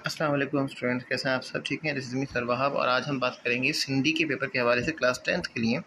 अस्सलाम वालेकुम स्टूडेंट्स, कैसे हैं आप सब? ठीक हैं? This is me sir Wahab और आज हम बात करेंगे सिंधी के पेपर के हवाले से क्लास 10th के लिए।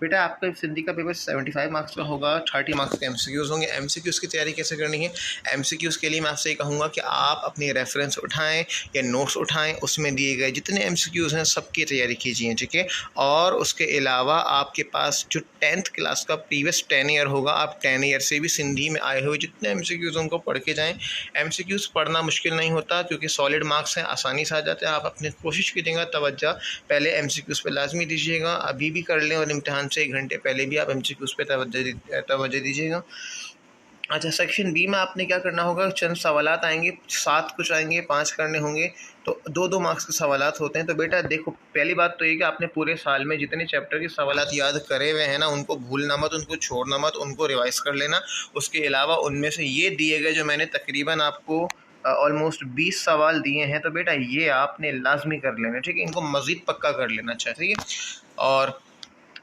बेटा आपका सिंधी का पेपर 75 मार्क्स का होगा, 30 मार्क्स के एमसीक्यूज़ होंगे। एमसीक्यूज़ की तैयारी कैसे करनी है? एमसीक्यूज़ के लिए मैं आपसे ये कहूँगा कि आप अपनी रेफरेंस उठाएं या नोट्स उठाएं, उसमें दिए गए जितने एमसीक्यूज़ हैं सबकी तैयारी कीजिए, ठीक है। और उसके अलावा आपके पास जो 10th क्लास का प्रीवियस 10 ईयर होगा, आप 10 ईयर से भी सिंधी में आए हुए जितने एमसीक्यूज़ उनको पढ़ के जाएँ। एमसीक्यूज़ पढ़ना मुश्किल नहीं होता क्योंकि सॉलिड मार्क्स हैं, आसानी से आ जाते हैं। आप अपनी कोशिश कीजिएगा, तवज्जो पहले एमसीक्यूज़ पे लाजमी दीजिएगा, अभी भी कर लें और इम्तिहान से 1 घंटे पहले भी आप एमसीक्यूज़ पे तवज्जो दीजिएगा। अच्छा, सेक्शन बी में आपने क्या करना होगा, चंद सवालात आएंगे, 7 कुछ आएंगे, 5 करने होंगे, तो 2-2 मार्क्स के सवालात होते हैं। तो बेटा देखो, पहली बात तो ये कि आपने पूरे साल में जितने चैप्टर के सवालात याद करे हुए हैं ना, उनको भूलना मत, उनको छोड़ना मत, उनको रिवाइज़ कर लेना। उसके अलावा उनमें से ये दिए गए जो मैंने तकरीबन आपको ऑलमोस्ट 20 सवाल दिए हैं, तो बेटा ये आपने लाजमी कर लेना, ठीक है। इनको मज़ीद पक्का कर लेना, अच्छा ठीक है। और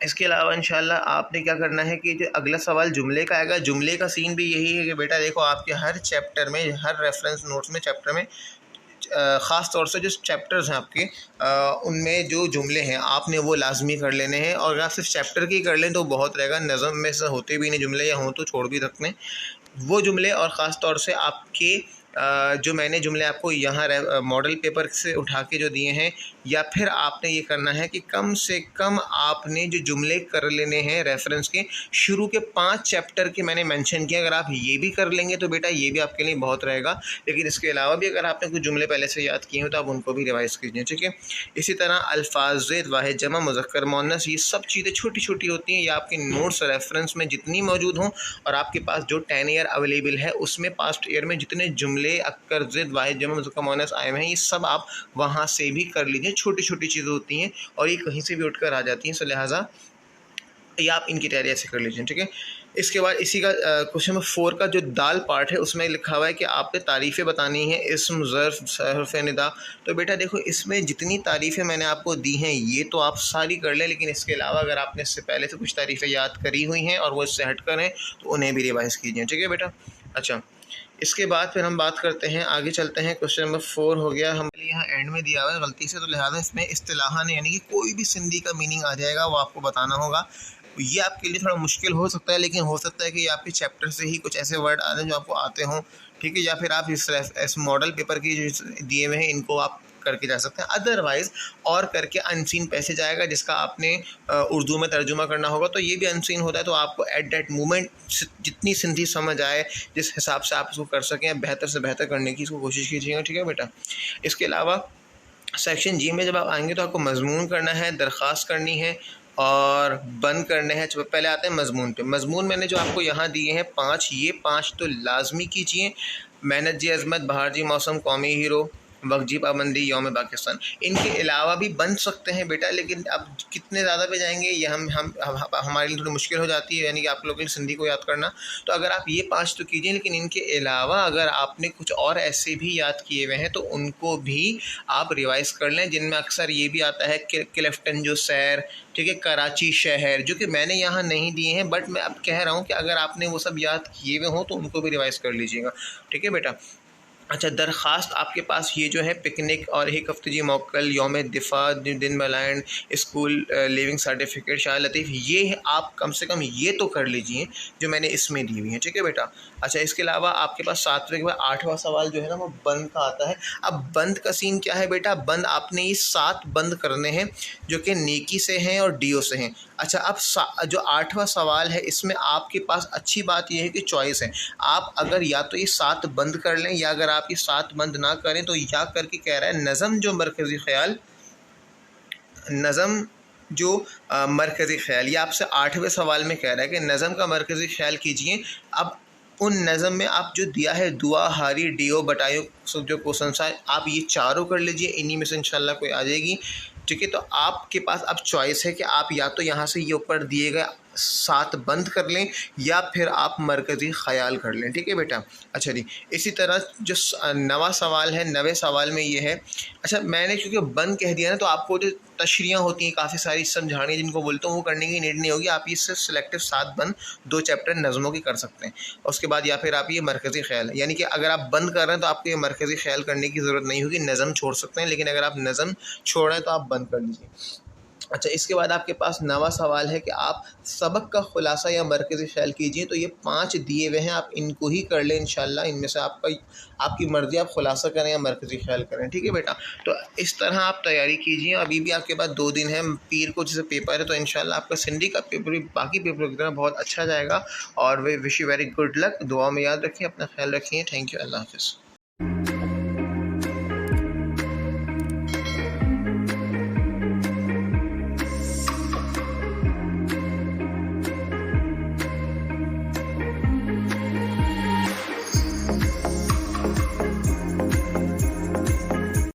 इसके अलावा इंशाल्लाह आपने क्या करना है कि जो अगला सवाल जुमले का आएगा, जुमले का सीन भी यही है कि बेटा देखो, आपके हर चैप्टर में, हर रेफरेंस नोट्स में, चैप्टर में ख़ास तौर से जो चैप्टर्स हैं आपके, उनमें जो जुमले हैं आपने वो लाजमी कर लेने हैं। और अगर आप सिर्फ चैप्टर की कर लें तो बहुत रहेगा, नज़म में से होते भी नहीं जुमले, या हों तो छोड़ भी सकते हैं वो जुमले। और ख़ास तौर से आपके जो मैंने जुमले आपको यहाँ मॉडल पेपर से उठा के जो दिए हैं, या फिर आपने ये करना है कि कम से कम आपने जो जुमले कर लेने हैं रेफरेंस के, शुरू के 5 चैप्टर के मैंने मेंशन किया, अगर आप ये भी कर लेंगे तो बेटा ये भी आपके लिए बहुत रहेगा। लेकिन इसके अलावा भी अगर आपने कुछ जुमले पहले से याद किए हो तो आप उनको भी रिवाइज़ कीजिए, ठीक है। इसी तरह अल्फाज वाहिद जमा मुज़क्कर मुअन्नस, ये सब चीज़ें छोटी छोटी होती हैं, ये आपके नोट्स रेफरेंस में जितनी मौजूद हों, और आपके पास जो 10 ईयर अवेलेबल है उसमें पास्ट ईयर में जितने जुमले अक्कर ज़िद वाहिद जमा मुज़क्कर मुअन्नस आए हुए हैं, ये सब आप वहाँ से भी कर लीजिए। छोटी छोटी चीज़ें होती हैं और ये कहीं से भी उठकर आ जाती हैं, सो लिहाजा ये आप इनकी तैयारी ऐसे कर लीजिए, ठीक है। इसके बाद इसी का क्वेश्चन नंबर 4 का जो दाल पार्ट है उसमें लिखा हुआ है कि आपने तारीफ़ें बतानी है, इस्म ज़र्फ़ हर्फ़ निदा। तो बेटा देखो, इसमें जितनी तारीफ़ें मैंने आपको दी हैं ये तो आप सारी कर लें, लेकिन इसके अलावा अगर आपने इससे पहले से कुछ तारीफ़ें याद करी हुई हैं और वो इससे हट कर हैं तो उन्हें भी रिवाइज़ कीजिए, ठीक है बेटा। अच्छा, इसके बाद फिर हम बात करते हैं, आगे चलते हैं। क्वेश्चन नंबर 4 हो गया, हम यहाँ एंड में दिया हुआ है गलती से, तो लिहाजा इसमें इस्तिलाहान यानी कि कोई भी सिंधी का मीनिंग आ जाएगा, वो आपको बताना होगा। ये आपके लिए थोड़ा मुश्किल हो सकता है, लेकिन हो सकता है कि आपके चैप्टर से ही कुछ ऐसे वर्ड आ जाए जो आपको आते हों, ठीक है। या फिर आप इस मॉडल पेपर की जो दिए हुए हैं इनको आप करके जा सकते हैं। अदरवाइज़ और करके अनसीन पैसेज आएगा जिसका आपने उर्दू में तर्जुमा करना होगा, तो ये भी अनसीन होता है। तो आपको एट दैट मोमेंट जितनी सिंधी समझ आए, जिस हिसाब से आप इसको कर सकें, बेहतर से बेहतर करने की इसको कोशिश कीजिएगा, ठीक है बेटा। इसके अलावा सेक्शन जी में जब आप आएंगे तो आपको मजमून करना है, दरख्वास्त करनी है और बंद करने हैं। पहले आते हैं मजमून पे। मजमून मैंने जो आपको यहाँ दिए हैं 5, ये 5 तो लाजमी कीजिए। मेहनत जी अजमत, बहार जी मौसम, कौमी हीरो, वक्त जी पाबंदी, यौम पाकिस्तान। इनके अलावा भी बन सकते हैं बेटा, लेकिन अब कितने ज़्यादा पे जाएंगे ये हमारे लिए थोड़ी मुश्किल हो जाती है, यानी कि आप लोगों के लिए सिंधी को याद करना। तो अगर आप ये 5 तो कीजिए, लेकिन इनके अलावा अगर आपने कुछ और ऐसे भी याद किए हुए हैं तो उनको भी आप रिवाइज़ कर लें, जिनमें अक्सर ये भी आता है कि क्लिफ्टन जो सैर, ठीक है, कराची शहर, जो कि मैंने यहाँ नहीं दिए हैं, बट मैं अब कह रहा हूँ कि अगर आपने वो सब याद किए हुए हों तो उनको भी रिवाइज़ कर लीजिएगा, ठीक है बेटा। अच्छा, दरख्वास्त आपके पास ये जो है पिकनिक और एक हफ्ते जी मौकल, यौम दिफा, दिन लैंड, school leaving certificate, Shah Latif, ये आप कम से कम ये तो कर लीजिए जो मैंने इसमें दी हुई है, ठीक है बेटा। अच्छा, इसके अलावा आपके पास 7वें के बाद 8वां सवाल जो है ना वो बंद का आता है। अब बंद का सीन क्या है बेटा, बंद आपने ये 7 बंद करने हैं जो कि नेकी से हैं और डीओ से हैं। अच्छा, अब जो 8वां सवाल है इसमें आपके पास अच्छी बात यह है कि चॉइस है। आप अगर या तो ये 7 बंद कर लें, या अगर आप ये 7 बंद ना करें तो या करके कह रहा है नज़म जो मरकज़ी ख़्याल, नज़म जो मरकज़ी ख़्याल, ये आपसे 8वें सवाल में कह रहा है कि नज़म का मरकज़ी ख़्याल कीजिए। अब उन नज़म में आप जो दिया है दुआ, हारी, डीओ, बटायो, सब जो क्वेश्चन है आप ये चारों कर लीजिए, इन्हीं में से इंशाल्लाह कोई आ जाएगी, ठीक है। तो आपके पास अब चॉइस है कि आप या तो यहाँ से ये ऊपर दिए गए साथ बंद कर लें या फिर आप मरकज़ी ख़याल कर लें। ठीक है बेटा। अच्छा जी, इसी तरह जो नवा सवाल है, नवे सवाल में ये है, अच्छा मैंने क्योंकि बंद कह दिया ना, तो आपको जो तशरीयाँ होती हैं काफ़ी सारी समझानी जिनको बोलते हैं, वो करने की नीड नहीं होगी। आप इससे सिलेक्टिव 7 बंद 2 चैप्टर नज़मों की कर सकते हैं। और उसके बाद या फिर आप ये मरकज़ी ख़याल, यानी कि अगर आप बंद कर रहे हैं तो आपको ये मरकज़ी ख़याल करने की ज़रूरत नहीं होगी, नज़म छोड़ सकते हैं। लेकिन अगर आप नज़म छोड़ रहे हैं तो आप बंद कर लीजिए। अच्छा, इसके बाद आपके पास नवा सवाल है कि आप सबक का खुलासा या मरकज़ी ख़याल कीजिए। तो ये 5 दिए हुए हैं, आप इनको ही कर लें इंशाल्लाह। इनमें से आपकी मर्ज़ी, आप खुलासा करें या मरकज़ी ख़याल करें। ठीक है बेटा। तो इस तरह आप तैयारी कीजिए। अभी भी आपके पास 2 दिन है, पीर को जैसे पेपर है, तो इंशाल्लाह आपका सिंधी का पेपर भी बाकी पेपर की तरह बहुत अच्छा जाएगा। और we wish you very good luck. दुआ में याद रखिए, अपना ख्याल रखिए। Thank you. अल्लाह हाफ़िज़।